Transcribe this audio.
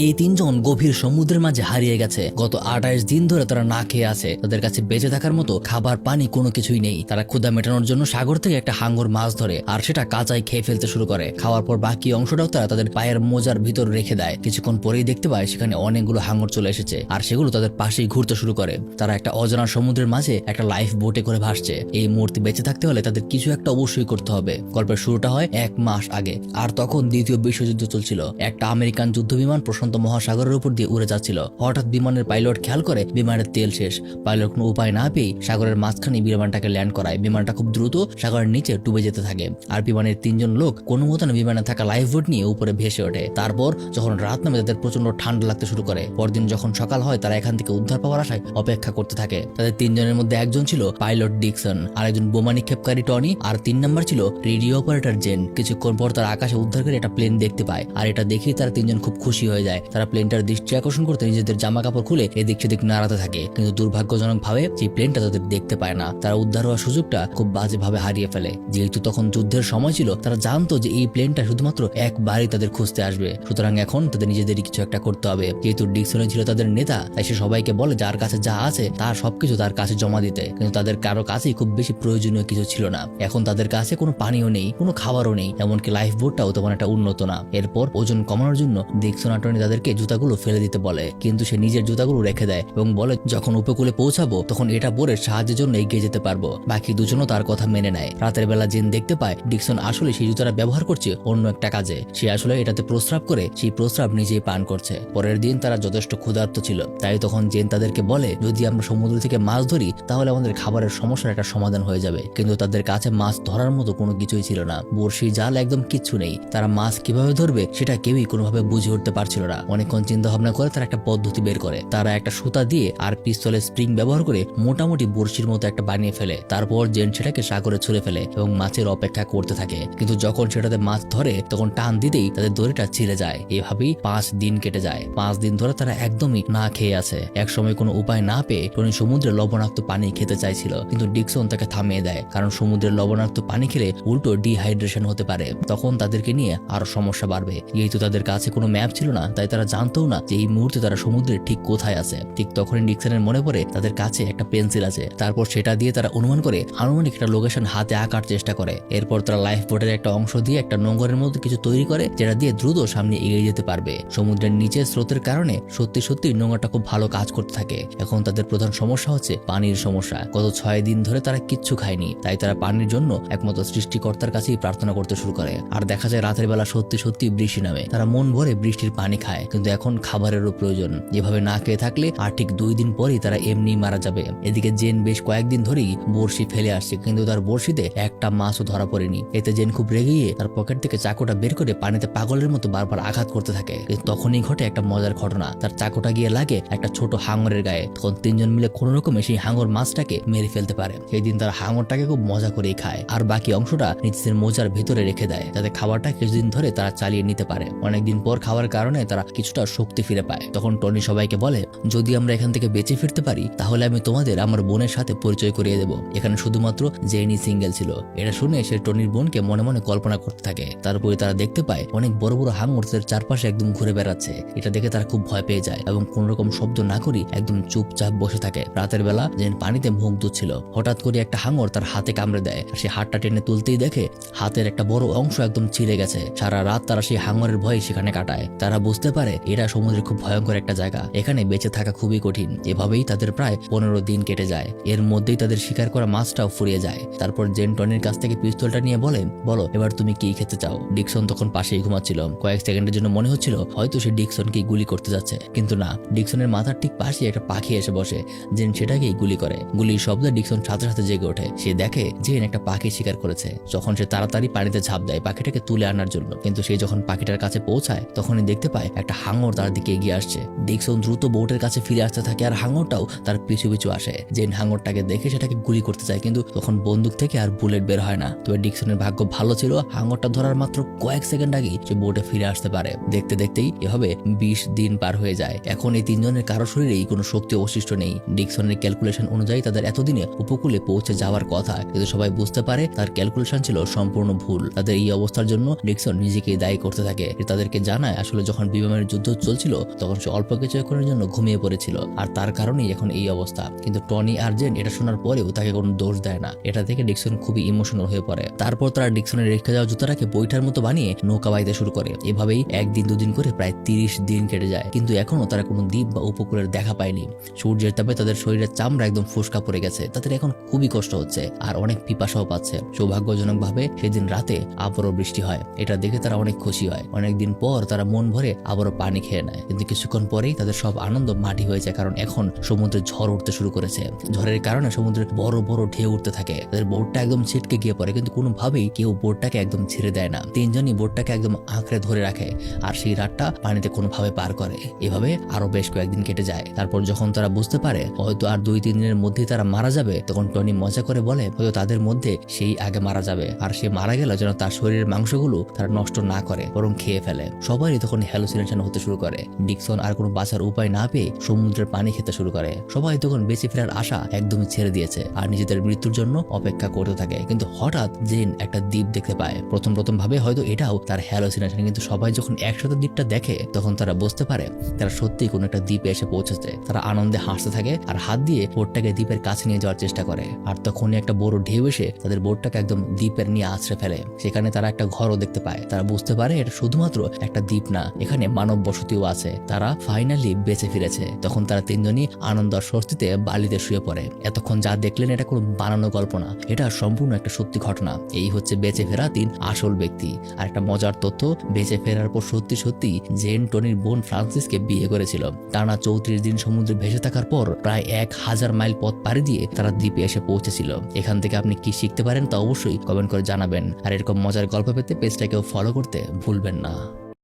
এই তিনজন গভীর সমুদ্রের মাঝে হারিয়ে গেছে। গত 28 দিন ধরে তারা না খেয়ে আছে। তাদের কাছে বেঁচে থাকার মতো খাবার পানি কোনো কিছুই নেই। তারা ক্ষুধা মেটানোর জন্য সাগর থেকে একটা হাঙ্গর মাছ ধরে আর সেটা কাঁচাই খেয়ে ফেলতে শুরু করে। খাওয়ার পর বাকি অংশটাও তারা তাদের পায়ের মোজার ভিতর রেখে দেয়। কিছুক্ষণ পরেই দেখতে পায় সেখানে অনেকগুলো হাঙ্গর চলে এসেছে আর সেগুলো তাদের পাশেই ঘুরতে শুরু করে। তারা একটা অজানা সমুদ্রের মাঝে একটা লাইফ বোটে করে ভাসছে। এই মুহূর্তে বেঁচে থাকতে হলে তাদের কিছু একটা অবশ্যই করতে হবে। গল্পের শুরুটা হয় 1 মাস আগে, আর তখন দ্বিতীয় বিশ্বযুদ্ধ চলছিল। একটা আমেরিকান যুদ্ধ বিমান প্রশান্ত মহাসাগরের উপর দিয়ে উড়ে যাচ্ছিল। হঠাৎ বিমানের পাইলট খেয়াল করে বিমানের তেল শেষ। পাইলট কোনো উপায় না পেয়ে সাগরের মাঝখানে বিমানটাকে ল্যান্ড করায়। বিমানটা খুব দ্রুত সাগরের নিচে ডুবে যেতে থাকে আর বিমানের 3 জন লোক কোনো মতন বিমানে থাকা লাইফ বোট নিয়ে উপরে ভেসে ওঠে। তারপর যখন রাত নামে তাদের প্রচন্ড ঠান্ডা লাগতে শুরু করে। পরদিন যখন সকাল হয় তারা এখান থেকে উদ্ধার পাওয়ার আশায় অপেক্ষা করতে থাকে। তাদের 3 জনের মধ্যে একজন ছিল পাইলট ডিকসন, আরেকজন বোমা নিক্ষেপকারী টনি, আর 3 নাম্বার ছিল রেডিও অপারেটর জেন। কিছুক্ষণ পর তারা আকাশে উদ্ধারকারী একটা প্লেন দেখতে পায় আর এটা দেখেই তারা 3 জন খুব খুশি হয়ে যায়। তারা প্লেনটার দৃষ্টি আকর্ষণ করতে নিজেদের জামা কাপড় খুলে এদিক সেদিক নাড়াতে থাকে, কিন্তু দুর্ভাগ্যজনক ভাবে সেই প্লেনটা তাদের দেখতে পায় না। তারা উদ্ধার হওয়ার সুযোগটা খুব বাজেভাবে হারিয়ে ফেলে। যেহেতু তখন যুদ্ধের সময় ছিল, তারা জানতো যে এই প্লেনটা শুধুমাত্র একবারই তাদের খুঁজতে আসবে। সুতরাং এখন তাদের নিজেদেরই কিছু একটা করতে হবে। যেহেতু ডিকসন ছিল তাদের নেতা, তাই সে সবাইকে বলে যার কাছে যা আছে তার সবকিছু তার কাছে জমা দিতে। কিন্তু তাদের কারো কাছেই খুব বেশি প্রয়োজনীয় কিছু ছিল না। এখন তাদের কাছে কোনো পানিও নেই, কোনো খাবারও নেই, এমনকি লাইফ বোটটাও তেমন একটা উন্নত না। এরপর ওজন কমানোর জন্য ডিকসন আর টনি তাদেরকে জুতাগুলো ফেলে দিতে বলে, কিন্তু সে নিজের জুতাগুলো রেখে দেয় এবং বলে যখন উপকূলে পৌঁছাবো তখন এটা পরে সাহায্যের জন্য এগিয়ে যেতে পারবো। বাকি দুজনও তার কথা মেনে নেয়। রাতের বেলা জেন দেখতে পায় ডিকসন আসলে সেই জুতাটা ব্যবহার করছে অন্য একটা কাজে। সে আসলে এটাতে প্রস্রাব করে সেই প্রস্রাব নিজেই পান করছে। পরের দিন তারা যথেষ্ট ক্ষুধার্ত ছিল, তাই তখন জেন তাদেরকে বলে যদি আমরা সমুদ্র থেকে মাছ ধরি তাহলে আমাদের খাবারের সমস্যার একটা সমাধান হয়ে যাবে। কিন্তু তাদের কাছে মাছ ধরার মতো কোনো কিছুই ছিল না। বড়শি, জাল, একদম কিচ্ছু নেই। তারা মাছ কিভাবে ধরবে সেটা কেউই কোনোভাবে বুঝে উঠতে পারছিল না। অনেকক্ষণ চিন্তা ভাবনা করে তারা একটা পদ্ধতি বের করে। তারা একটা সুতা দিয়ে আর পিস্তলের স্প্রিং ব্যবহার করে মোটামুটি বড়শির মতো একটা বানিয়ে ফেলে। তারপর জেন সেটাকে সাগরে ছুঁড়ে ফেলে এবং মাছের অপেক্ষা করতে থাকে। কিন্তু যখন সেটাতে মাছ ধরে তখন টান দিতেই তাদের দড়িটা ছিঁড়ে যায়। এভাবেই 5 দিন কেটে যায়। 5 দিন ধরে তারা একদমই না খেয়ে আছে। এক সময় কোনো উপায় না পেয়ে টনি সমুদ্রের লবণাক্ত পানি খেতে চাইছিল, কিন্তু ডিকসন তাকে থামিয়ে দেয়, কারণ সমুদ্রের লবণাক্ত পানি খেলে উল্টো ডিহাইড্রেশন হতে পারে। তখন তাদেরকে নিয়ে আরো সমস্যা বাড়বে। যেহেতু তাদের কাছে কোনো ম্যাপ ছিল না, তাই তারা জানতো না যে এই মুহূর্তে তারা সমুদ্রের ঠিক কোথায় আছে। ঠিক তখনই ডিকসনের মনে পড়ে তাদের কাছে একটা পেন্সিল আছে। তারপর সেটা দিয়ে তারা অনুমান করে আনুমানিক একটা লোকেশন হাতে আঁকার চেষ্টা করে। এরপর তারা লাইফ বোটের একটা অংশ দিয়ে একটা নোঙরের মতো কিছু তৈরি করে, যেটা দিয়ে দ্রুত সামনে এগিয়ে যেতে পারবে। সমুদ্রের নিচে স্রোতের কারণে সত্যি সত্যি নোঙরটা খুব ভালো কাজ করতে থাকে। এখন তাদের প্রধান সমস্যা হচ্ছে পানির সমস্যা। গত 6 দিন ধরে তারা কিচ্ছু খায়নি, তাই তারা পানির জন্য একমাত্র সৃষ্টিকর্তার কাছেই প্রার্থনা করতে শুরু করে। আর দেখা যায় রাতের বেলা সত্যি সত্যি বৃষ্টি নামে। তারা মন ভরে বৃষ্টির পানি খায়, কিন্তু এখন খাবারেরও প্রয়োজন। যেভাবে না খেয়ে থাকলে আর ঠিক 2 দিন পরেই তারা এমনি মারা যাবে। এদিকে জেন বেশ কয়েকদিন ধরেই বড়শি ফেলে আসছে, কিন্তু তার বড়শিতে একটা মাছও ধরা পড়েনি। এতে জেন খুব রেগে গিয়ে তার পকেট থেকে চাকুটা বের করে পানিতে পাগলের মতো বারবার আঘাত করতে থাকে। কিন্তু তখনই ঘটে একটা মজার ঘটনা। তার চাকুটা গিয়ে লাগে একটা ছোট হাঙরের গায়ে। তখন 3 জন মিলে কোনো রকমে সেই হাঙর মাছটাকে মেরে ফেলতে পারে। সেই দিন তার হাঙরটাকে খুব মজা করেই খায় আর বাকি অংশটা নিজেদের মোজার ভিতরে রেখে দেয়, যাতে খাবারটা কিছুদিন ধরে তারা চালিয়ে নিতে পারে। অনেকদিন পর খাওয়ার কারণে তারা কিছুটা শক্তি ফিরে পায়। তখন টনি সবাইকে বলে যদি আমরা এখান থেকে বেঁচে ফিরতে পারি তাহলে আমি তোমাদের আমার বোনের সাথে পরিচয় করিয়ে দেবো। এখানে শুধুমাত্র জেনি সিঙ্গেল ছিল। এটা শুনে সে টনির বোনকে মনে মনে কল্পনা করতে থাকে। তারপরে তারা দেখতে পায় অনেক বড় বড় হাঙর তাদের চারপাশে একদম ঘুরে বেড়াচ্ছে। এটা দেখে তারা খুব ভয় পেয়ে যায় এবং কোন রকম শব্দ না করি একদম চুপচাপ বসে থাকে। রাতের বেলা জেন পানিতে মুখ ধুচ্ছিল। হঠাৎ করে একটা হাঙর তার হাতে কামড়ে দেয়। সে হাতটা টেনে তুলতেই দেখে হাতের একটা বড় অংশ একদম ছিঁড়ে গেছে। সারা রাত তারা সেই হাঙরের ভয়ে সেখানে কাটায়। তারা বুঝতে পারে এটা সমুদ্রের খুব ভয়ঙ্কর একটা জায়গা, এখানে বেঁচে থাকা খুবই কঠিন। এভাবেই তাদের প্রায় 15 দিন কেটে যায়। এর মধ্যেই তাদের শিকার করা মাছটাও ফুরিয়ে যায়। তারপর জেন টনির কাছ থেকে পিস্তলটা নিয়ে বলে বলো এবার তুমি কি খেতে চাও। ডিকসন তখন পাশেই ঘুমাচ্ছিল। কয়েক সেকেন্ডের জন্য মনে হচ্ছিল হয়তো সে ডিকসনকে গুলি করতে যাচ্ছে, কিন্তু না, ডিকসনের মাথার ঠিক পাশে একটা পাখি এসে বসে। জেন সেটাকেই গুলি করে। গুলির শব্দে ডিকসন সাথে সাথে জেগে ওঠে। সে দেখে জেন একটা পাখি শিকার করেছে। যখন সে তাড়াতাড়ি পানিতে ঝাঁপ দেয় পাখিটাকে তুলে আনার জন্য, কিন্তু সে যখন পাখিটার কাছে পৌঁছায় তখনই দেখতে পায় একটা হাঙর তার দিকে এগিয়ে আসছে। ডিকসন দ্রুত বোটের কাছে ফিরে আসতে থাকে আর হাঙরটাও তার পিছু পিছু আসে। জেন হাঙরটাকে দেখে সেটাকে গুলি করতে চায়, কিন্তু তখন বন্দুক থেকে আর বুলেট বের হয় না। তবে ডিকসনের ভাগ্য ভালো ছিল, হাঙরটা ধরার মাত্র কয়েক সেকেন্ড আগেই সে বোটে ফিরে আসতে পারে। দেখতে দেখতেই এভাবে 20 দিন পার হয়ে যায়। এখন এই 3 জনের কারো শরীরেই কোনো শক্তি অবশিষ্ট নেই। ডিকসনের ক্যালকুলেশন অনুযায়ী তাদের এতদিনে উপকূলে পৌঁছে যাওয়ার কথা, কিন্তু সবাই বুঝতে পারে তার ক্যালকুলেশন ছিল সম্পূর্ণ ভুল। তাদের এই অবস্থার জন্য ডিকসন নিজেকে দায়ী করতে থাকে। তাদেরকে জানায় আসলে যখন বিমান অ্যালবামের যুদ্ধ চলছিল তখন সে অল্প কিছুক্ষণের জন্য ঘুমিয়ে পড়েছিল, আর তার কারণেই এখন এই অবস্থা। কিন্তু টনি আর জেন এটা শোনার পরেও তাকে কোনো দোষ দেয় না। এটা থেকে ডিকসন খুবই ইমোশনাল হয়ে পড়ে। তারপর তারা ডিকসনের রেখে যাওয়া জুতাটাকে বইটার মতো বানিয়ে নৌকা বাইতে শুরু করে। এভাবেই একদিন দুদিন করে প্রায় 30 দিন কেটে যায়, কিন্তু এখনো তারা কোনো দ্বীপ বা উপকূলের দেখা পায়নি। সূর্যের তাপে তাদের শরীরের চামড়া একদম ফুসকা পড়ে গেছে, তাদের এখন খুবই কষ্ট হচ্ছে আর অনেক পিপাসাও পাচ্ছে। সৌভাগ্যজনকভাবে সেদিন রাতে আবারও বৃষ্টি হয়, এটা দেখে তারা অনেক খুশি হয়। অনেকদিন পর তারা মন ভরে আবারও পানি খেয়ে নেয়, কিন্তু কিছুক্ষণ পরেই তাদের সব আনন্দ মাটি হয়ে যায়, কারণ এখন সমুদ্রে ঝড় উঠতে শুরু করেছে। ঝড়ের কারণে সমুদ্রের বড় বড় ঢেউ উঠতে থাকে, তাদের বোটটা একদম ছিটকে গিয়ে পড়ে, কিন্তু কোনোভাবেই কেউ বোটটাকে একদম ছেড়ে দেয় না। তিনজনই বোটটাকে একদম আঁকড়ে ধরে রাখে আর সেই রাতটা পানিতে কোনোভাবে পার করে। এভাবে আরো বেশ কয়েকদিন কেটে যায়। তারপর যখন তারা বুঝতে পারে হয়তো আর 2-3 দিনের মধ্যেই তারা মারা যাবে, তখন টনি মজা করে বলে হয়তো তাদের মধ্যে সেই আগে মারা যাবে, আর সে মারা গেল যেন তার শরীরের মাংসগুলো তারা নষ্ট না করে বরং খেয়ে ফেলে। সবারই তখন হ্যালুসিনেশন হতে শুরু করে। ডিকসন আর কোনো বাঁচার উপায় না পেয়ে সমুদ্রের পানি খেতে শুরু করে। সবাই তখন বেঁচে ফেরার আশা একদমই ছেড়ে দিয়েছে আর নিজেদের মৃত্যুর জন্য অপেক্ষা করতে থাকে। কিন্তু হঠাৎ জেন একটা দ্বীপ দেখতে পায়। প্রথম ভাবে হয়তো এটাও তার হ্যালুসিনেশন, কিন্তু সবাই যখন একসাথে দ্বীপটা দেখে তখন তারা বুঝতে পারে তারা সত্যি কোনো একটা দ্বীপে এসে পৌঁছেছে। তারা আনন্দে হাসতে থাকে আর হাত দিয়ে বোটটাকে দ্বীপের কাছে নিয়ে যাওয়ার চেষ্টা করে, আর তখনই একটা বড় ঢেউ এসে তাদের বোটটাকে একদম দ্বীপের নিয়ে আছড়ে ফেলে। সেখানে তারা একটা ঘরও দেখতে পায়। তারা বুঝতে পারে এটা শুধুমাত্র একটা দ্বীপ না, এখানে মানব বসতিও আছে। তারা ফাইনালি বেঁচে ফিরেছে। তখন তারা তিনজনই আনন্দ আর স্বস্তিতে বালিতে শুয়ে পড়ে। এতক্ষণ যা দেখলেন এটা কোনো বানানো গল্প না, এটা সম্পূর্ণ একটা সত্যি ঘটনা। এই হচ্ছে বেঁচে ফেরা 3 আসল ব্যক্তি। আর একটা মজার তথ্য, বেঁচে ফেরার পর সত্যি সত্যি জেন টনির বোন ফ্রান্সিসকে বিয়ে করেছিল। টানা 34 দিন সমুদ্রে ভেসে থাকার পর প্রায় 1000 মাইল পথ পাড়ি দিয়ে তারা দ্বীপে এসে পৌঁছেছিল। এখান থেকে আপনি কি শিখতে পারেন তা অবশ্যই কমেন্ট করে জানাবেন। আর এরকম মজার গল্প পেতে পেজটাকেও ফলো করতে ভুলবেন না।